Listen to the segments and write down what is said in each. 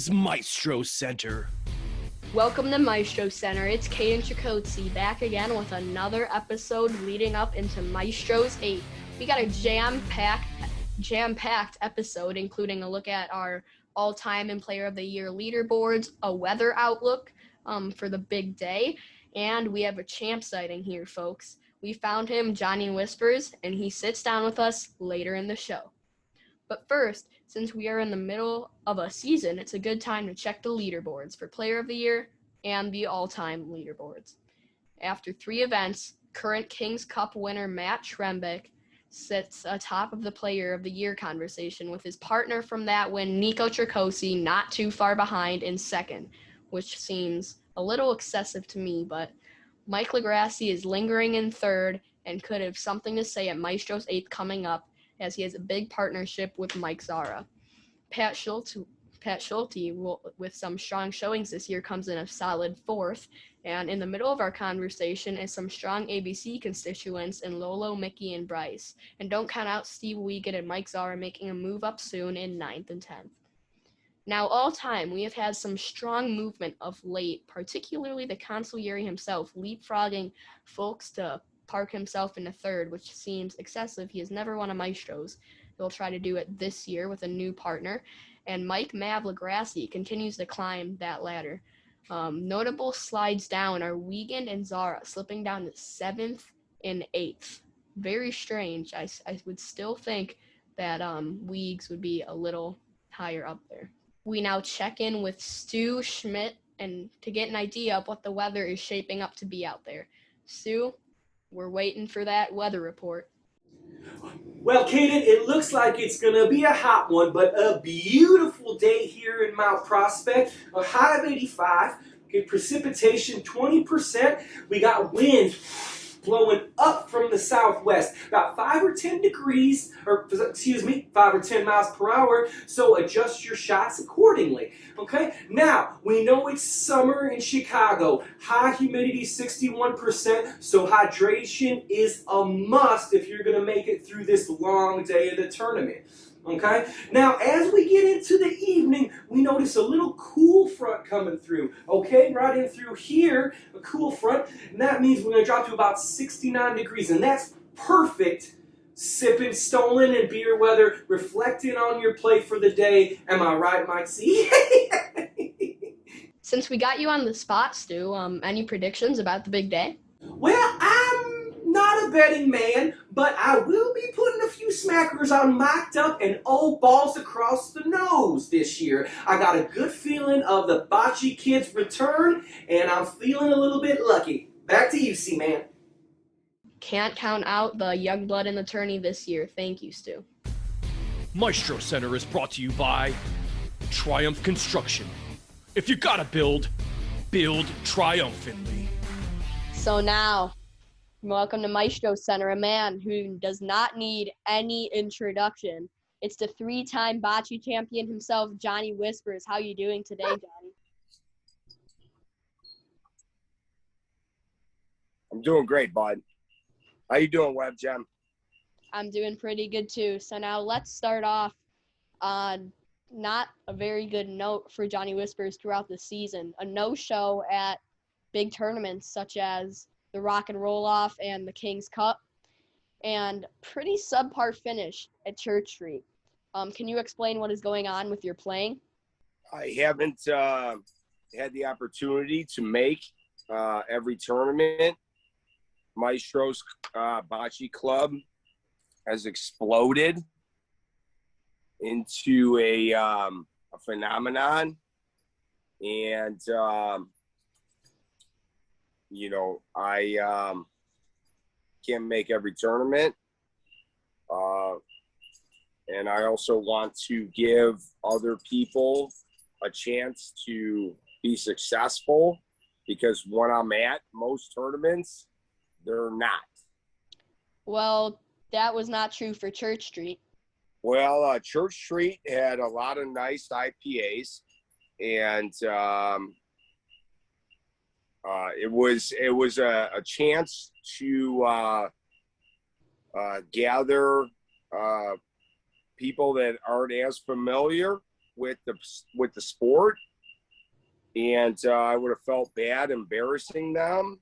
is Maestro Center. Welcome to Maestro Center. It's Kaden Chakotsi back again with another episode leading up into Maestro's 8. We got a jam-packed episode, including a look at our all-time and Player of the Year leaderboards, a weather outlook for the big day, and we have a champ sighting here, folks. We found him, Johnny Whispers, and he sits down with us later in the show. But first, since we are in the middle of a season, it's a good time to check the leaderboards for Player of the Year and the all-time leaderboards. After 3 events, current Kings Cup winner Matt Trembeck sits atop of the Player of the Year conversation with his partner from that win, Nico Tricosi, not too far behind in second, which seems a little excessive to me, but Mike Legrassi is lingering in third and could have something to say at Maestro's 8th coming up, as he has a big partnership with Mike Zara. Pat Schulte, with some strong showings this year, comes in a solid 4th, and in the middle of our conversation is some strong ABC constituents in Lolo, Mickey, and Bryce. And don't count out Steve Wiegand and Mike Zara making a move up soon in 9th and 10th. Now, all time, we have had some strong movement of late, particularly the consigliere himself, leapfrogging folks to park himself in the 3rd, which seems excessive. He has never won a Maestro's. He'll try to do it this year with a new partner. And Mike Mav Legrassi continues to climb that ladder. Notable slides down are Wiegand and Zara, slipping down to 7th and 8th. Very strange. I would still think that Weegs would be a little higher up there. We now check in with Stu Schmidt and to get an idea of what the weather is shaping up to be out there. Stu, we're waiting for that weather report. Well, Kaden, it looks like it's going to be a hot one, but a beautiful day here in Mount Prospect. A high of 85, okay, precipitation 20%. We got wind blowing up from the southwest, about 5 or 10 degrees, 5 or 10 miles per hour, so adjust your shots accordingly, okay? Now, we know it's summer in Chicago, high humidity 61%, so hydration is a must if you're going to make it through this long day of the tournament. Okay? Now, as we get into the evening, we notice a little cool front coming through. Okay? Right in through here, a cool front. And that means we're going to drop to about 69 degrees. And that's perfect sipping stolen and beer weather, reflecting on your play for the day. Am I right, Mike C? Since we got you on the spot, Stu, any predictions about the big day? Well, I'm not a betting man, but I will be putting a few smackers on mic'd up and old balls across the nose this year. I got a good feeling of the Bocce kids' return, and I'm feeling a little bit lucky. Back to you, C-Man. Can't count out the young blood in the tourney this year. Thank you, Stu. Maestro Center is brought to you by Triumph Construction. If you gotta build triumphantly. So now, welcome to Maestro Center, a man who does not need any introduction. It's the 3-time Bocce champion himself, Johnny Whispers. How you doing today, Johnny? I'm doing great, bud. How you doing, Web Gem? I'm doing pretty good, too. So now let's start off on not a very good note for Johnny Whispers throughout the season. A no-show at big tournaments such as the Rock and Roll Off and the Kings Cup, and pretty subpar finish at Church Street. Can you explain what is going on with your playing? I haven't had the opportunity to make every tournament. Maestro's Bocce Club has exploded into a phenomenon, and I can't make every tournament. And I also want to give other people a chance to be successful, because when I'm at most tournaments, they're not. Well, that was not true for Church Street. Well, Church Street had a lot of nice IPAs, and it was a chance to gather people that aren't as familiar with the sport, and I would have felt bad embarrassing them.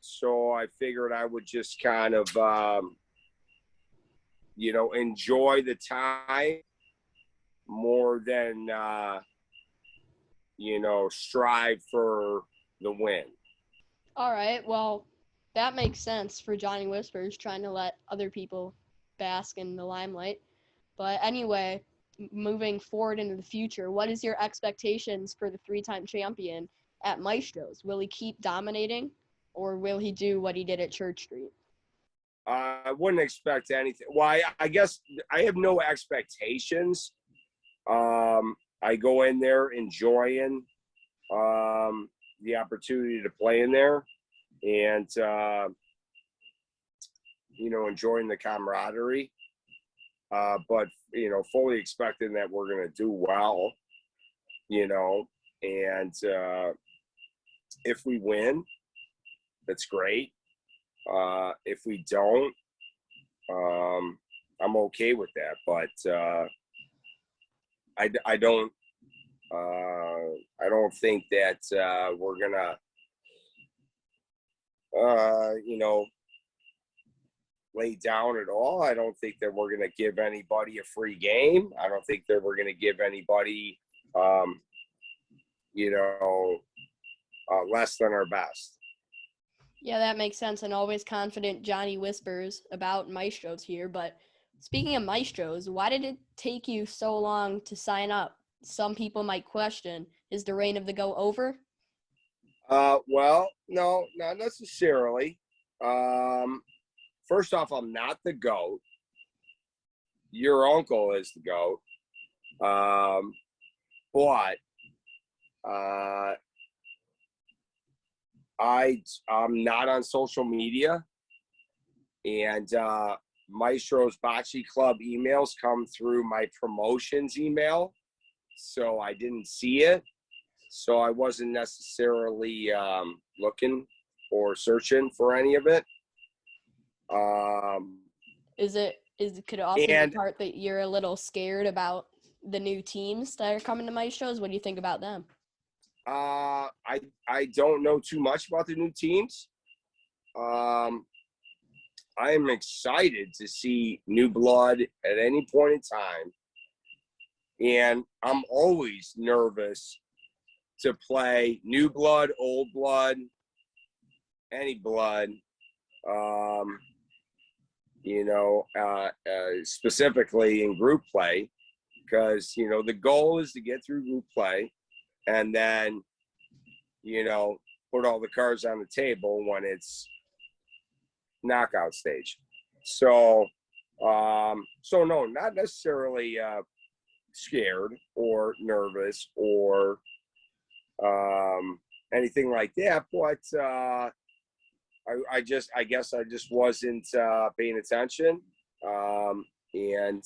So I figured I would just kind of, enjoy the time more than, strive for the win. All right, well, that makes sense for Johnny Whispers trying to let other people bask in the limelight. But anyway, moving forward into the future, what is your expectations for the three-time champion at Maestros? Will he keep dominating, or will he do what he did at Church Street? I wouldn't expect anything. Well, I guess I have no expectations. I go in there enjoying the opportunity to play in there, and enjoying the camaraderie. But fully expecting that we're going to do well. And if we win, that's great. If we don't, I'm okay with that. But I don't think that we're gonna lay down at all. I don't think that we're gonna give anybody a free game. I don't think that we're gonna give anybody less than our best. Yeah, that makes sense. And always confident Johnny Whispers about Maestros here. But speaking of Maestros, why did it take you so long to sign up? Some people might question, is the reign of the GOAT over? Well, no, not necessarily. First off, I'm not the GOAT. Your uncle is the GOAT. But I'm not on social media, and Maestro's Bocce Club emails come through my promotions email, so I didn't see it. So I wasn't necessarily looking or searching for any of it. Could it also be part that you're a little scared about the new teams that are coming to Maestros? What do you think about them? I don't know too much about the new teams. I am excited to see new blood at any point in time. And I'm always nervous to play new blood, old blood, any blood, specifically in group play, because, the goal is to get through group play and then, put all the cards on the table when it's knockout stage. So no, not necessarily scared or nervous or anything like that, but I guess I just wasn't paying attention, and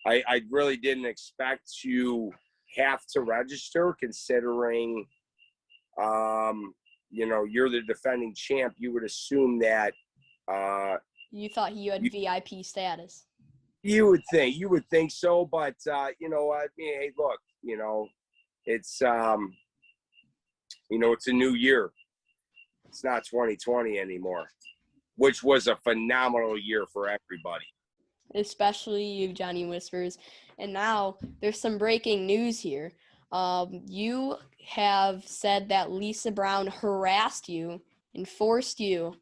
I really didn't expect to have to register, considering you're the defending champ. You would assume that you thought you had VIP status. You would think so, but hey, look, it's it's a new year. It's not 2020 anymore, which was a phenomenal year for everybody. Especially you, Johnny Whispers. And now there's some breaking news here. You have said that Lisa Brown harassed you and forced you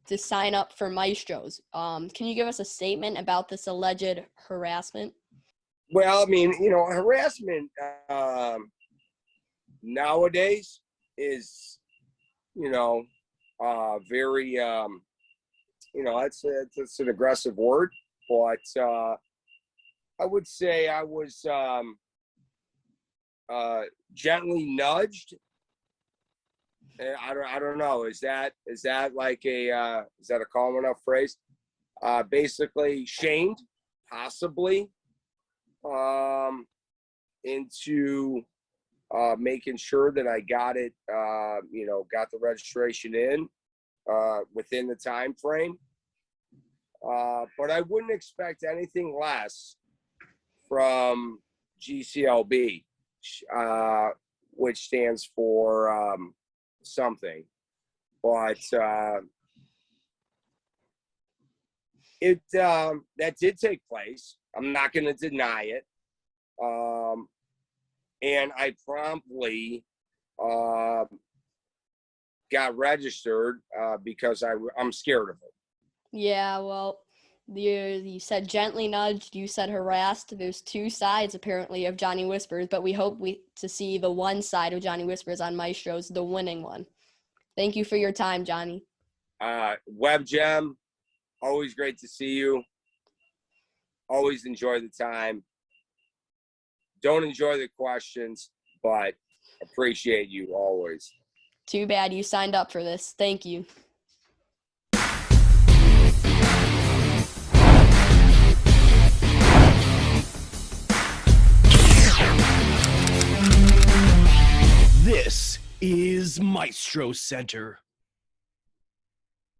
to sign up for Maestros. Can you give us a statement about this alleged harassment? Well, I mean, harassment nowadays is, very, it's an aggressive word, but I would say I was gently nudged. I don't know. Is that like is that a common enough phrase? Basically shamed, possibly, into making sure that I got it, got the registration in within the time frame. But I wouldn't expect anything less from GCLB, which stands for something. But that did take place. I'm not going to deny it. And I promptly got registered because I'm scared of it. Yeah, well, you said gently nudged, you said harassed. There's two sides, apparently, of Johnny Whispers, but we hope to see the one side of Johnny Whispers on Maestros, the winning one. Thank you for your time, Johnny. Web Gem, always great to see you. Always enjoy the time. Don't enjoy the questions, but appreciate you always. Too bad you signed up for this. Thank you. This is Maestro Center.